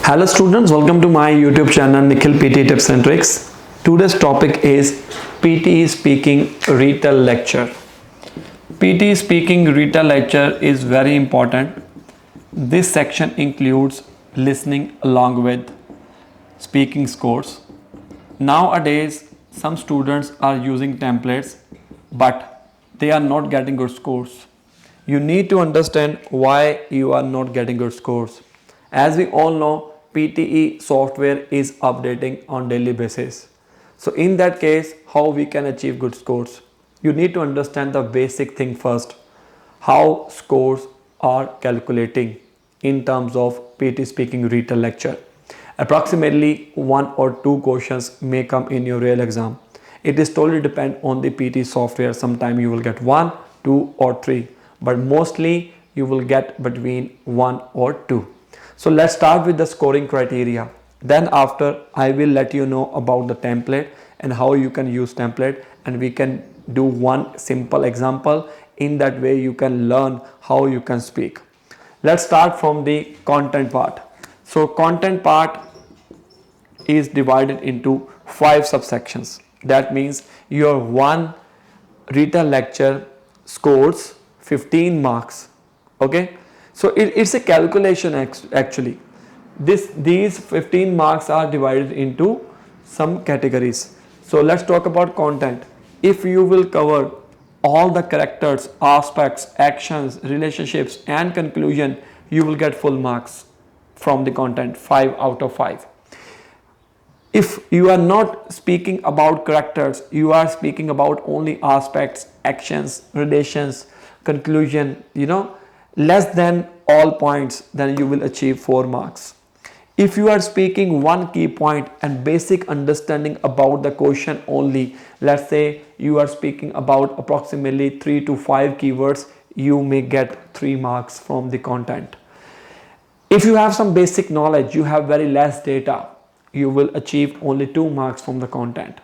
Hello students, welcome to my YouTube channel NIKHILPTE Tips and Tricks. Today's topic is PTE Speaking Retell Lecture. PTE Speaking Retell Lecture is very important. This section includes listening along with speaking scores. Nowadays, some students are using templates, but they are not getting good scores. You need to understand why you are not getting good scores. As we all know, PTE software is updating on daily basis. So in that case, how we can achieve good scores? You need to understand the basic thing first. How scores are calculating in terms of PTE Speaking Retell Lecture. Approximately 1 or 2 questions may come in your real exam. It is totally depend on the PTE software. Sometime you will get 1, 2 or 3, but mostly you will get between 1 or 2. So let's start with the scoring criteria. Then after I will let you know about the template and how you can use template, and we can do one simple example. In that way you can learn how you can speak. Let's start from the content part. So content part is divided into 5 subsections. That means your one retell lecture scores 15 marks. Okay, so it's a calculation actually. These 15 marks are divided into some categories. So let's talk about content. If you will cover all the characters, aspects, actions, relationships and conclusion, you will get full marks from the content, 5 out of 5. If you are not speaking about characters, you are speaking about only aspects, actions, relations, conclusion, less than all points, then you will achieve 4 marks. If you are speaking one key point and basic understanding about the question only, let's say you are speaking about approximately 3 to 5 keywords, you may get 3 marks from the content. If you have some basic knowledge, you have very less data, you will achieve only 2 marks from the content.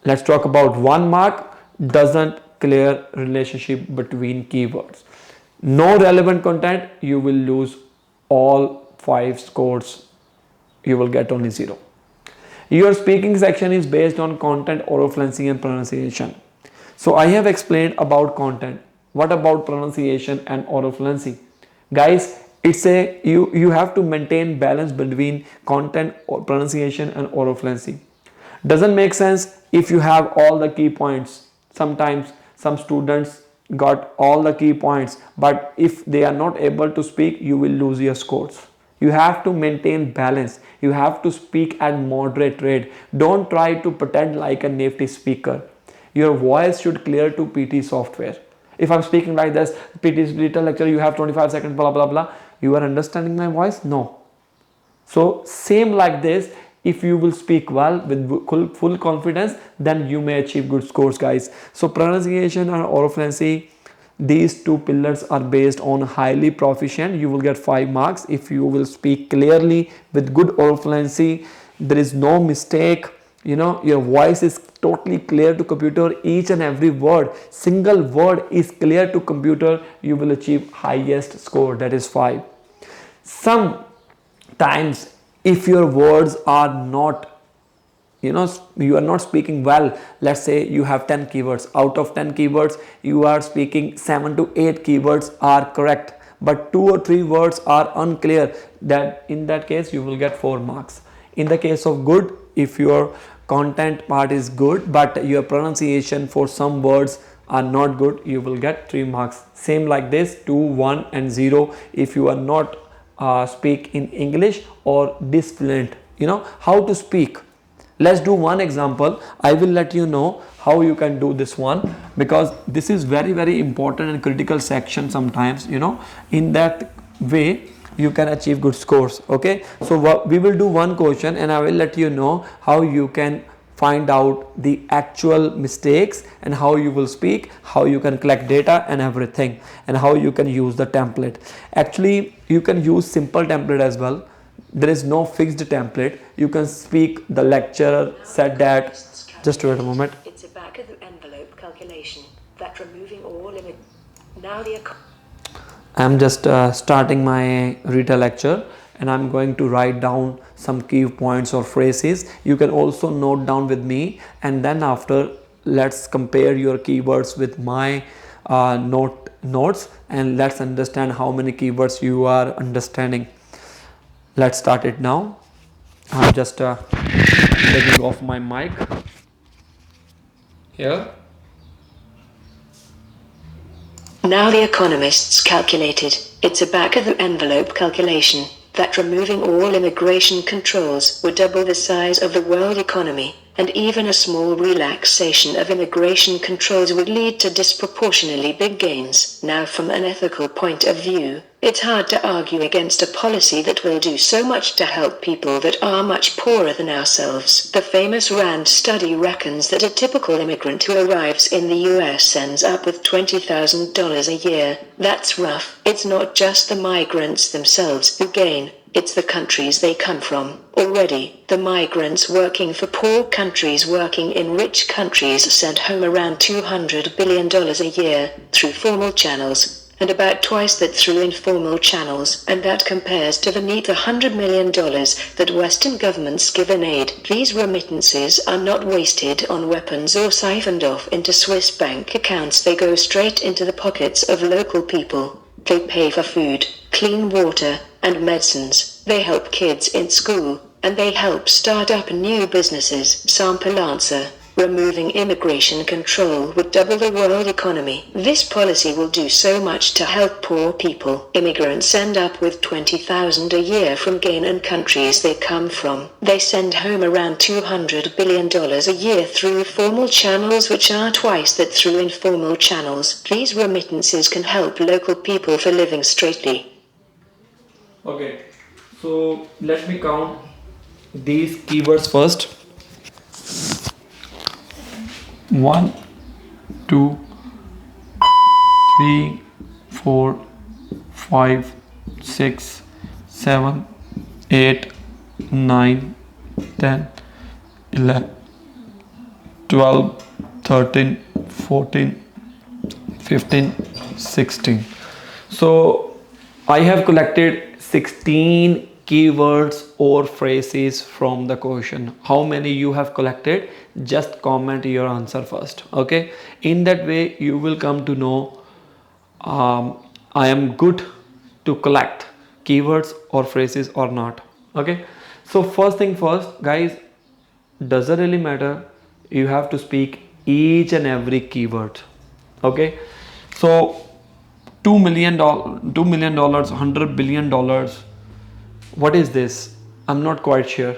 Let's talk about 1 mark doesn't clear relationship between keywords. No relevant content, you will lose all 5 scores. You will get only 0. Your speaking section is based on content, oral fluency and pronunciation. So I have explained about content. What about pronunciation and oral fluency? Guys, it's you have to maintain balance between content, or pronunciation and oral fluency. Doesn't make sense if you have all the key points. Sometimes some students got all the key points, but if they are not able to speak, you will lose your scores. You have to maintain balance. You have to speak at moderate rate. Don't try to pretend like a native speaker. Your voice should clear to PT software. If I'm speaking like this, PT retell lecture, you have 25 seconds, blah blah blah. You are understanding my voice? No. So same like this, if you will speak well with full confidence, then you may achieve good scores, guys. So pronunciation and oral fluency, these 2 pillars are based on highly proficient. You will get 5 marks if you will speak clearly with good oral fluency. There is no mistake. Your voice is totally clear to computer. Each and every word, single word is clear to computer. You will achieve highest score, that is 5. Sometimes if your words are not, you are not speaking well, let's say you have 10 keywords. Out of 10 keywords, you are speaking 7 to 8 keywords are correct, but 2 or 3 words are unclear. That in that case, you will get 4 marks. In the case of good, if your content part is good, but your pronunciation for some words are not good, you will get 3 marks. Same like this, 2, 1 and 0 if you are not speak in English or disfluent, how to speak. Let's do one example. I will let you know how you can do this one, because this is very very important and critical section sometimes. In that way you can achieve good scores. Okay, so we will do one question and I will let you know how you can find out the actual mistakes and how you will speak, how you can collect data and everything, and how you can use the template. Actually, you can use simple template as well. There is no fixed template. You can speak the lecturer said that. Just wait a moment. It's a back of the envelope calculation that removing all limit. Now the I'm just starting my retell lecture, and I'm going to write down some key points or phrases. You can also note down with me, and then after let's compare your keywords with my notes, and let's understand how many keywords you are understanding. Let's start it now. I'm just taking off my mic here. Now the economists calculated, it's a back-of-the-envelope calculation, that removing all immigration controls would double the size of the world economy, and even a small relaxation of immigration controls would lead to disproportionately big gains. Now, from an ethical point of view, it's hard to argue against a policy that will do so much to help people that are much poorer than ourselves. The famous RAND study reckons that a typical immigrant who arrives in the US ends up with $20,000 a year. That's rough. It's not just the migrants themselves who gain, it's the countries they come from. Already, the migrants working for poor countries working in rich countries send home around $200 billion a year, through formal channels, and about twice that through informal channels, and that compares to the neat $100 million that Western governments give in aid. These remittances are not wasted on weapons or siphoned off into Swiss bank accounts. They go straight into the pockets of local people. They pay for food, clean water, and medicines. They help kids in school, and they help start up new businesses. Sample answer: removing immigration control would double the world economy. This policy will do so much to help poor people. Immigrants end up with $20,000 a year from gain in countries they come from. They send home around $200 billion a year through formal channels, which are twice that through informal channels. These remittances can help local people for living straightly. Okay, so let me count these keywords first. 1, 2, 3, 4, 5, 6, 7, 8, 9, 10, 11, 12, 13, 14, 15, 16. So I have collected 16 keywords or phrases from the question. How many you have collected? Just comment your answer first. Okay, in that way you will come to know I am good to collect keywords or phrases or not. Okay, so first thing first, guys, doesn't really matter, you have to speak each and every keyword. Okay, so $2 million, $100 billion, what is this? I'm not quite sure.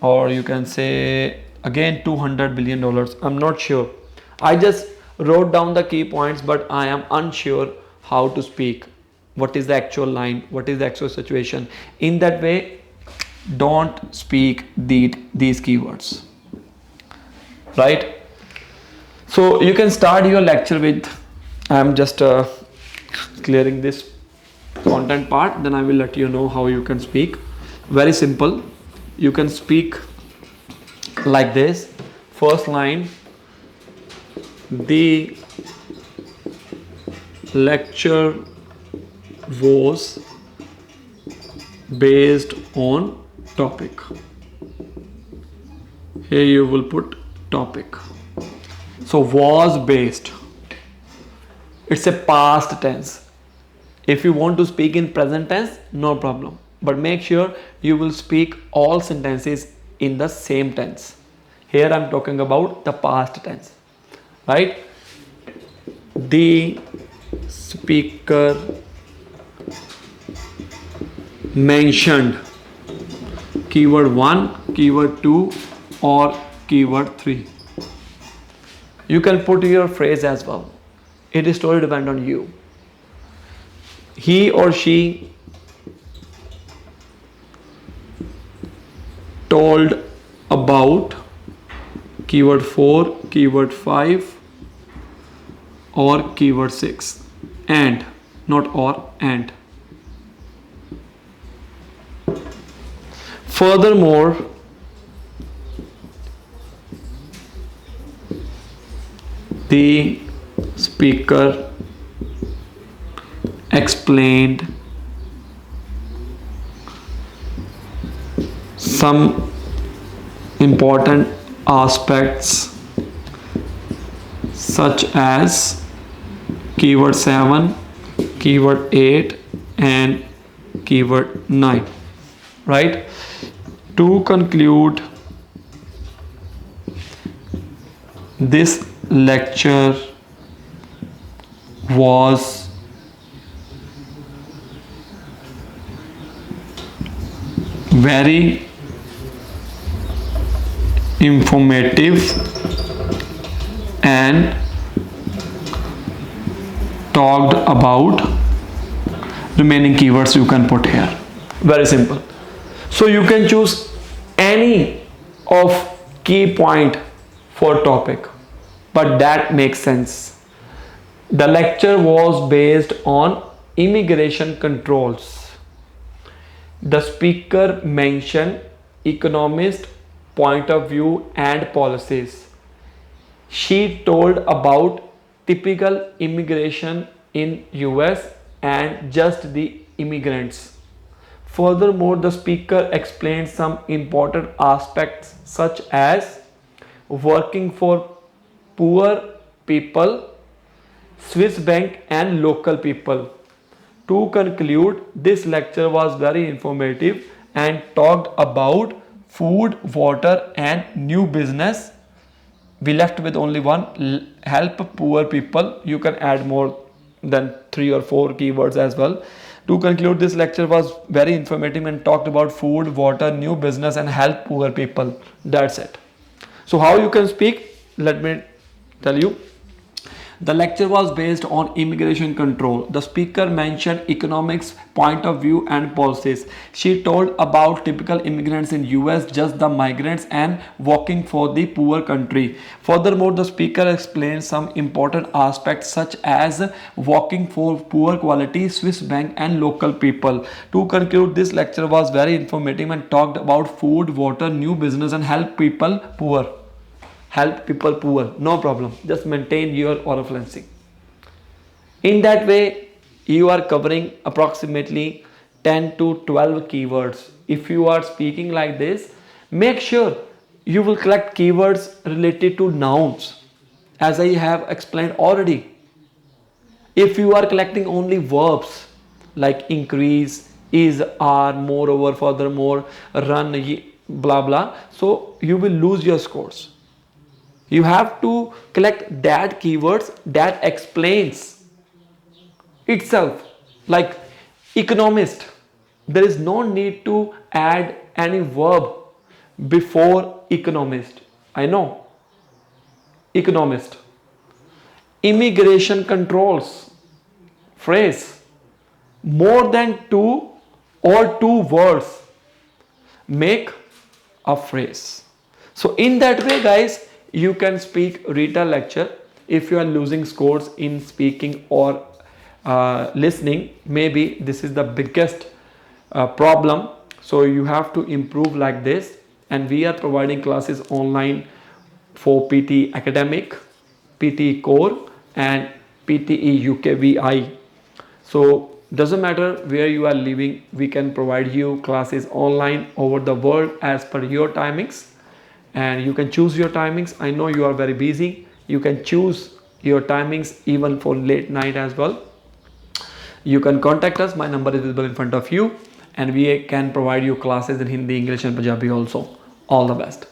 Or you can say again $200 billion, I'm not sure. I just wrote down the key points, but I am unsure how to speak. What is the actual line? What is the actual situation? In that way, don't speak these keywords, right? So you can start your lecture with, I'm just clearing this content part, then I will let you know how you can speak. Very simple. You can speak like this. First line: the lecture was based on topic. Here you will put topic. So was based, it's a past tense. If you want to speak in present tense, no problem, but make sure you will speak all sentences in the same tense. Here I'm talking about the past tense, right? The speaker mentioned keyword 1, keyword 2, or keyword 3. You can put your phrase as well. It is totally depend on you. He or she told about keyword 4, keyword 5, or keyword 6. And, not or, and. Furthermore, the speaker explained some important aspects such as keyword 7, keyword 8 and keyword 9, right? To conclude this lecture was very informative and talked about remaining keywords you can put here. Very simple. So you can choose any of key point for topic, but that makes sense. The lecture was based on immigration controls. The speaker mentioned economist point of view and policies. She told about typical immigration in US and just the immigrants. Furthermore, the speaker explained some important aspects such as working for poor people, Swiss bank and local people. To conclude, this lecture was very informative and talked about food, water and new business. We left with only one, help poor people. You can add more than 3 or 4 keywords as well. To conclude, this lecture was very informative and talked about food, water, new business and help poor people. That's it. So how you can speak? Let me tell you. The lecture was based on immigration control. The speaker mentioned economics point of view and policies. She told about typical immigrants in US, just the migrants and working for the poor country. Furthermore, the speaker explained some important aspects such as working for poor quality, Swiss bank and local people. To conclude, this lecture was very informative and talked about food, water, new business and help people poor. Help people poor, no problem, just maintain your oral fluency. In that way you are covering approximately 10 to 12 keywords. If you are speaking like this, make sure you will collect keywords related to nouns, as I have explained already. If you are collecting only verbs like increase, is, are, moreover, furthermore, run, blah blah, so you will lose your scores. You have to collect that keywords that explains itself, like economist. There is no need to add any verb before economist. I know. Economist. Immigration controls. Phrase. More than 2 or 2 words make a phrase. So in that way, guys, you can speak Retell lecture. If you are losing scores in speaking or listening, maybe this is the biggest problem. So you have to improve like this, and we are providing classes online for PT Academic, PT Core and PTE UKVI. So doesn't matter where you are living, we can provide you classes online over the world as per your timings. And you can choose your timings. I know you are very busy. You can choose your timings even for late night as well. You can contact us. My number is visible in front of you, and we can provide you classes in Hindi, English and Punjabi also. All the best.